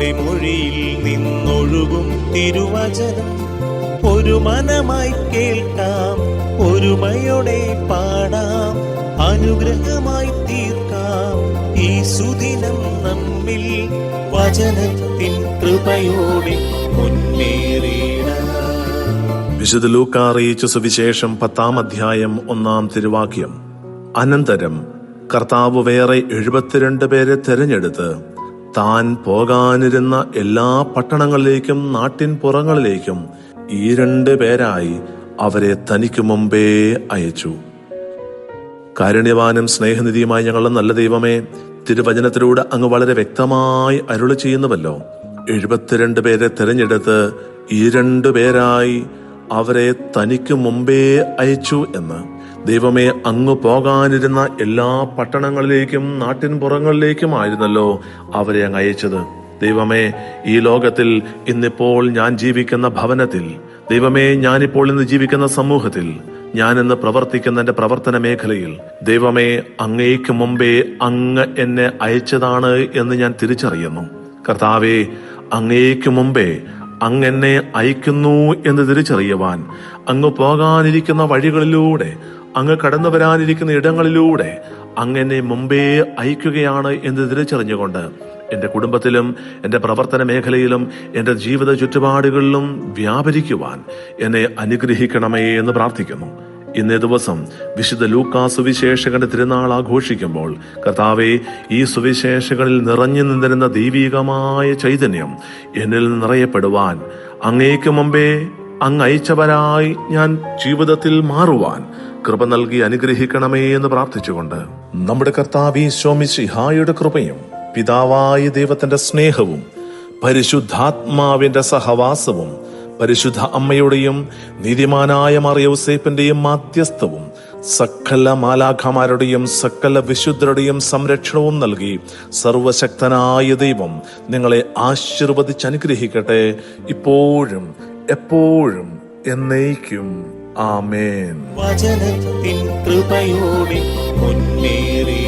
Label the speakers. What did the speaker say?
Speaker 1: അങ്ങയുടെ മൊഴിയിൽ നിന്നൊഴുകും തിരുവചനം ഒരു മനമായി കേൾക്കാം, ഒരുമയോടെ പാടാം, അനുഗ്രഹമായി തീർക്കാം ഈ സുദിനം നമ്മിൽ വചനത്തിൻ കൃപയോടെ മുന്നേറിയിടാം.
Speaker 2: വിശുദ്ധ ലൂക്കാ അറിയിച്ച സുവിശേഷം 10-ാം അധ്യായം 1-ാം തിരുവാക്യം. അനന്തരം കർത്താവ് വേറെ 72 പേരെ തെരഞ്ഞെടുത്ത് താൻ പോകാനിരുന്ന എല്ലാ പട്ടണങ്ങളിലേക്കും നാട്ടിൻ പുറങ്ങളിലേക്കും ഈ 2 പേരായി അവരെ തനിക്ക് മുമ്പേ അയച്ചു. കാരുണ്യവാനും സ്നേഹനിധിയുമായ ഞങ്ങളുടെ നല്ല ദൈവമേ, തിരുവചനത്തിലൂടെ അങ്ങ് വളരെ വ്യക്തമായി അരുളി ചെയ്യുന്നുവല്ലോ. 72 പേരെ തെരഞ്ഞെടുത്ത് ഈ 2 പേരായി അവരെ തനിക്ക് മുമ്പേ അയച്ചു എന്ന്. ദൈവമേ, അങ്ങ് പോകാനിരുന്ന എല്ലാ പട്ടണങ്ങളിലേക്കും നാട്ടിൻ പുറങ്ങളിലേക്കുമായിരുന്നല്ലോ അവരെ അങ്ങ് അയച്ചത്. ദൈവമേ, ഈ ലോകത്തിൽ ഇന്നിപ്പോൾ ഞാൻ ജീവിക്കുന്ന ഭവനത്തിൽ, ദൈവമേ, ഞാനിപ്പോൾ ഇന്ന് ജീവിക്കുന്ന സമൂഹത്തിൽ, ഞാനിന്ന് പ്രവർത്തിക്കുന്ന എന്റെ പ്രവർത്തന മേഖലയിൽ, ദൈവമേ, അങ്ങേക്ക് മുമ്പേ അങ്ങ് എന്നെ അയച്ചതാണ് എന്ന് ഞാൻ തിരിച്ചറിയുന്നു. കർത്താവേ, അങ്ങേക്ക് മുമ്പേ അങ്ങ് എന്നെ അയക്കുന്നു എന്ന് തിരിച്ചറിയുവാൻ, അങ്ങ് പോകാനിരിക്കുന്ന വഴികളിലൂടെ, അങ്ങ് കടന്നു വരാനിരിക്കുന്ന ഇടങ്ങളിലൂടെ അങ്ങ് എന്നെ മുമ്പേ അയക്കുകയാണ് എന്ന് തിരിച്ചറിഞ്ഞുകൊണ്ട് എന്റെ കുടുംബത്തിലും എന്റെ പ്രവർത്തന മേഖലയിലും എന്റെ ജീവിത ചുറ്റുപാടുകളിലും വ്യാപരിക്കുവാൻ എന്നെ അനുഗ്രഹിക്കണമേ എന്ന് പ്രാർത്ഥിക്കുന്നു. ഇന്നേ ദിവസം വിശുദ്ധ ലൂക്കാ സുവിശേഷകന്റെ തിരുനാൾ ആഘോഷിക്കുമ്പോൾ കർത്താവെ, ഈ സുവിശേഷകളിൽ നിറഞ്ഞു നിന്നിരുന്ന ദൈവികമായ ചൈതന്യം എന്നിൽ നിറയപ്പെടുവാൻ, അങ്ങേക്ക് മുമ്പേ അങ്ങ് അയച്ചവരായി ഞാൻ ജീവിതത്തിൽ മാറുവാൻ കൃപ നൽകി അനുഗ്രഹിക്കണമേ എന്ന് പ്രാർത്ഥിച്ചുകൊണ്ട് നമ്മുടെ കർത്താവ് ഈശോ മിശിഹായുടെ കൃപയും പിതാവായ ദൈവത്തിന്റെ സ്നേഹവും പരിശുദ്ധാത്മാവിന്റെ സഹവാസവും പരിശുദ്ധ അമ്മയുടെയും നീതിമാനായ മറിയൗസേപ്പിന്റെയും മാധ്യസ്ഥവും സകല മാലാഖമാരുടെയും സകല വിശുദ്ധരുടെയും സംരക്ഷണവും നൽകി സർവശക്തനായ ദൈവം നിങ്ങളെ ആശീർവദിച്ചനുഗ്രഹിക്കട്ടെ, ഇപ്പോഴും എപ്പോഴും എന്നേക്കും. ആമേൻ.
Speaker 1: വചനത്തിൻ കൃപയോടെ മുന്നേറി